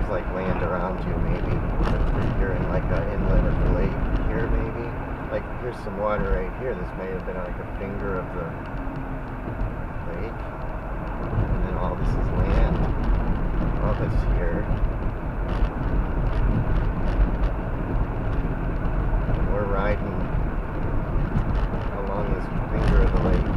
like land around you, maybe. If you're in like an inlet of the lake here, maybe. Like, here's some water right here. This may have been like a finger of the lake. And then all this is land. All this here. And we're riding along this finger of the lake.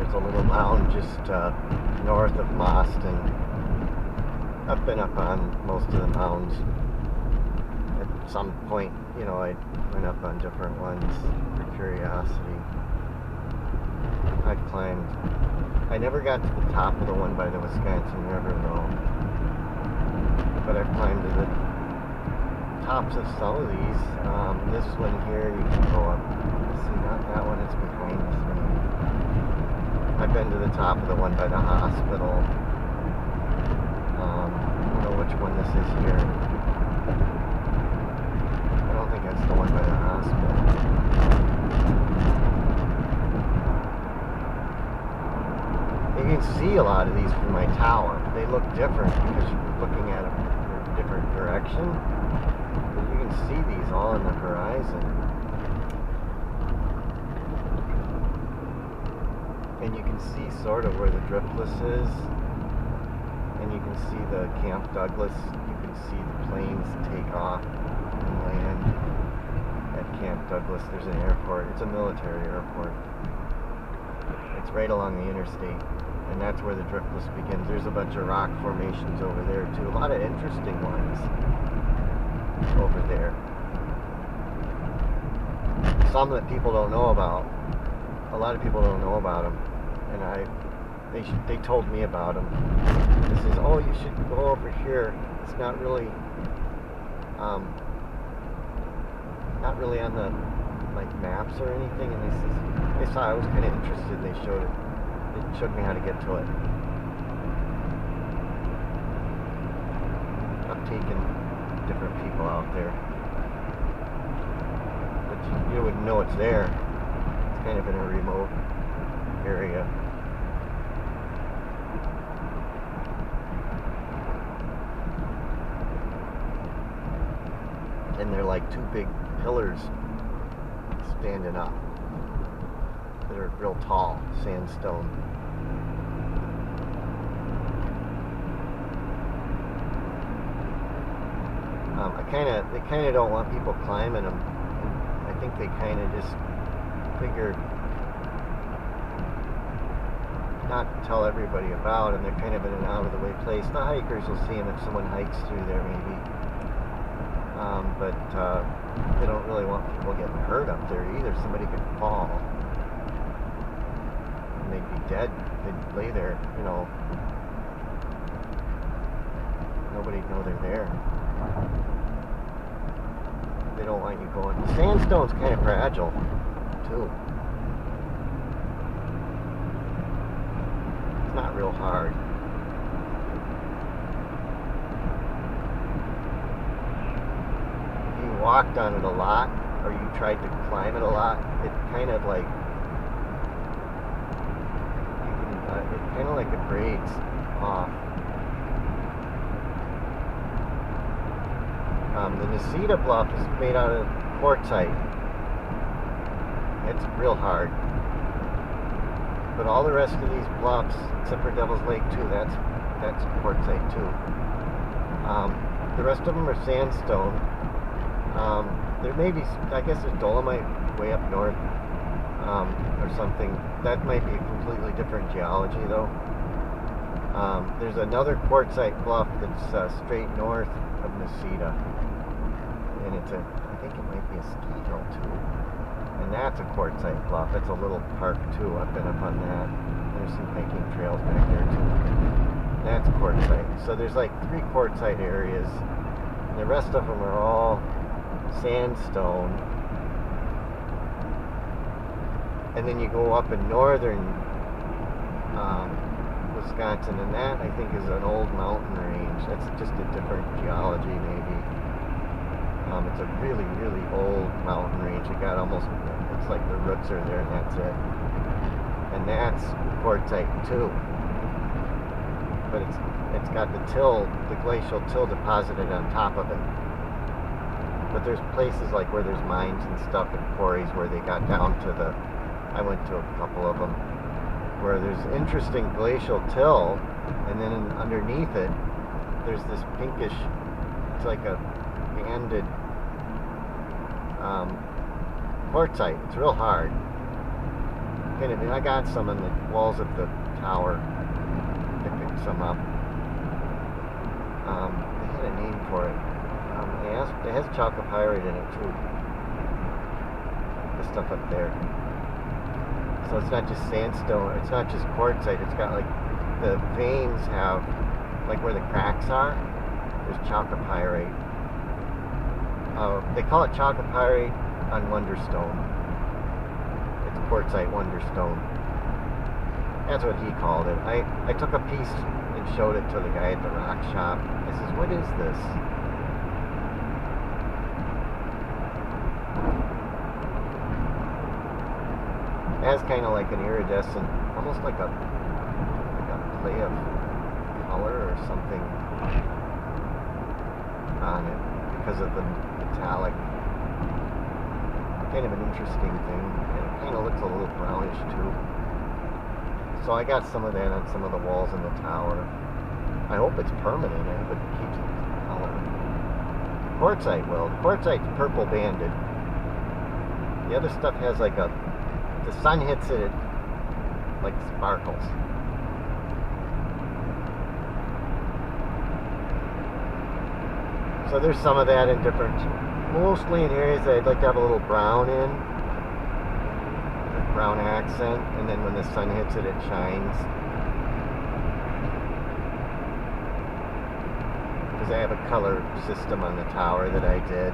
A little mound just north of Mauston. I've been up on most of the mounds. At some point, you know, I went up on different ones for curiosity. I've climbed. I never got to the top of the one by the Wisconsin River though. But I've climbed to the tops of some of these. This one here, you can go up. See, not that one, it's behind this one. I've been to the top of the one by the hospital. I don't know which one this is here. I don't think that's the one by the hospital. You can see a lot of these from my tower. They look different because you're looking at them in a different direction. But you can see these all on the horizon. And you can see sort of where the driftless is, and you can see the Camp Douglas. You can see the planes take off and land at Camp Douglas. There's an airport. It's a military airport. It's right along the interstate, and that's where the driftless begins. There's a bunch of rock formations over there too. A lot of interesting ones over there. Some that people don't know about. A lot of people don't know about them. And they told me about them. They says, oh, you should go over here. It's not really on the like maps or anything. And they saw I was kind of interested. They showed me how to get to it. I've taken different people out there, but you wouldn't know it's there. It's kind of in a remote area. And they're like two big pillars standing up that are real tall, sandstone. They kind of don't want people climbing them. I think they kind of just figured not to tell everybody about them. They're kind of in an out-of-the-way place. The hikers will see them if someone hikes through there, maybe. But they don't really want people getting hurt up there either. Somebody could fall, and they'd be dead. They'd lay there, you know. Nobody'd know they're there. They don't want you going. The sandstone's kind of fragile, too. Not real hard. If you walked on it a lot, or you tried to climb it a lot, it kind of like it braids off. The Necedah bluff is made out of quartzite. It's real hard. But all the rest of these bluffs, except for Devil's Lake too, that's quartzite too. The rest of them are sandstone. There may be, I guess there's dolomite way up north, or something. That might be a completely different geology though. There's another quartzite bluff that's straight north of Necedah. And I think it might be a ski hill too. And that's a quartzite bluff. It's a little park too. I've been up on that. There's some hiking trails back there too. That's quartzite. So there's like 3 quartzite areas. And the rest of them are all sandstone. And then you go up in northern Wisconsin, and that I think is an old mountain range. That's just a different geology maybe. It's a really, really old mountain range. It's looks like the roots are there and that's it. And that's quartzite too. But it's got the glacial till deposited on top of it. But there's places like where there's mines and stuff and quarries where they got down to I went to a couple of them, where there's interesting glacial till, and then underneath it, there's this pinkish, it's like a banded quartzite. It's real hard. And I got some in the walls of the tower. I picked some up. They had a name for it. It has chalcopyrite in it too. The stuff up there. So it's not just sandstone. It's not just quartzite. It's got like the veins have like where the cracks are. There's chalcopyrite. They call it chalcopyrite on wonderstone. It's quartzite wonderstone. That's what he called it. I took a piece and showed it to the guy at the rock shop. I says, "What is this?" It has kind of like an iridescent, almost like a play of color or something on it because of the metallic. Kind of an interesting thing. And it kind of looks a little brownish too. So I got some of that on some of the walls in the tower. I hope it's permanent. I hope it keeps its color. Quartzite, well, quartzite's purple banded. The other stuff has like the sun hits it, like sparkles. So there's some of that in different, mostly in areas that I'd like to have a little brown in, a brown accent, and then when the sun hits it, it shines. Because I have a color system on the tower that I did.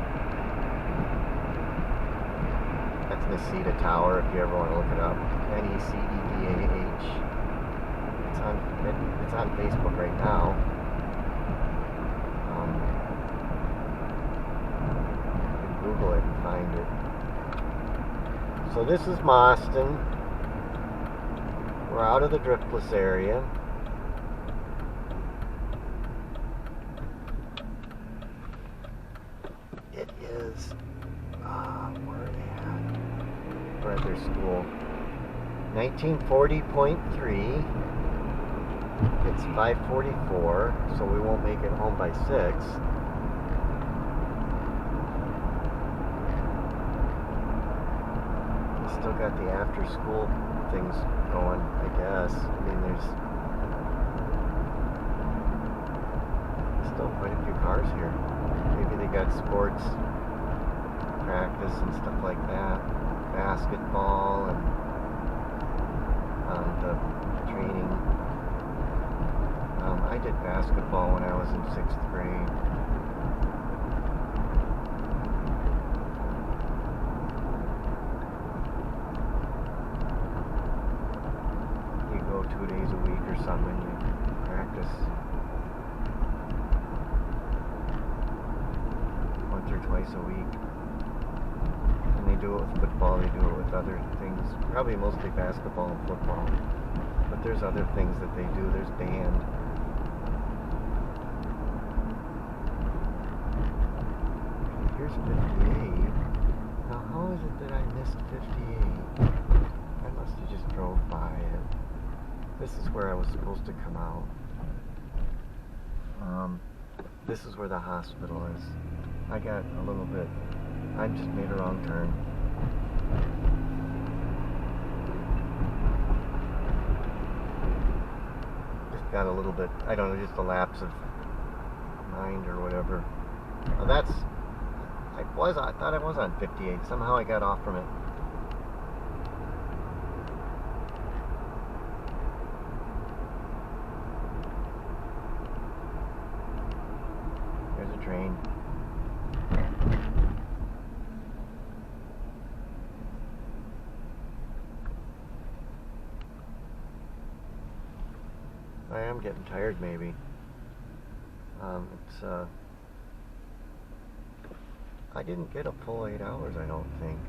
That's Necedah Tower, if you ever want to look it up. Necedah. It's on Facebook right now. You can Google it and find it. So this is Mauston. We're out of the driftless area. It is, where are they at? We're at their school. 1940.3. It's 5:44, so we won't make it home by 6. We still got the after-school things going, I guess. I mean, there's still quite a few cars here. Maybe they got sports practice and stuff like that. Basketball and the training. I did basketball when I was in 6th grade. You go 2 days a week or something and you practice once or twice a week. And they do it with football, they do it with other things. Probably mostly basketball and football. But there's other things that they do. There's band. Here's 58. Now, how is it that I missed 58? I must have just drove by it. This is where I was supposed to come out. This is where the hospital is. I got a little bit... I just made a wrong turn. Just got a little bit... I don't know, just a lapse of mind or whatever. That's... I thought I was on 58. Somehow I got off from it. There's a train. I am getting tired, maybe. I didn't get a full 8 hours, I don't think.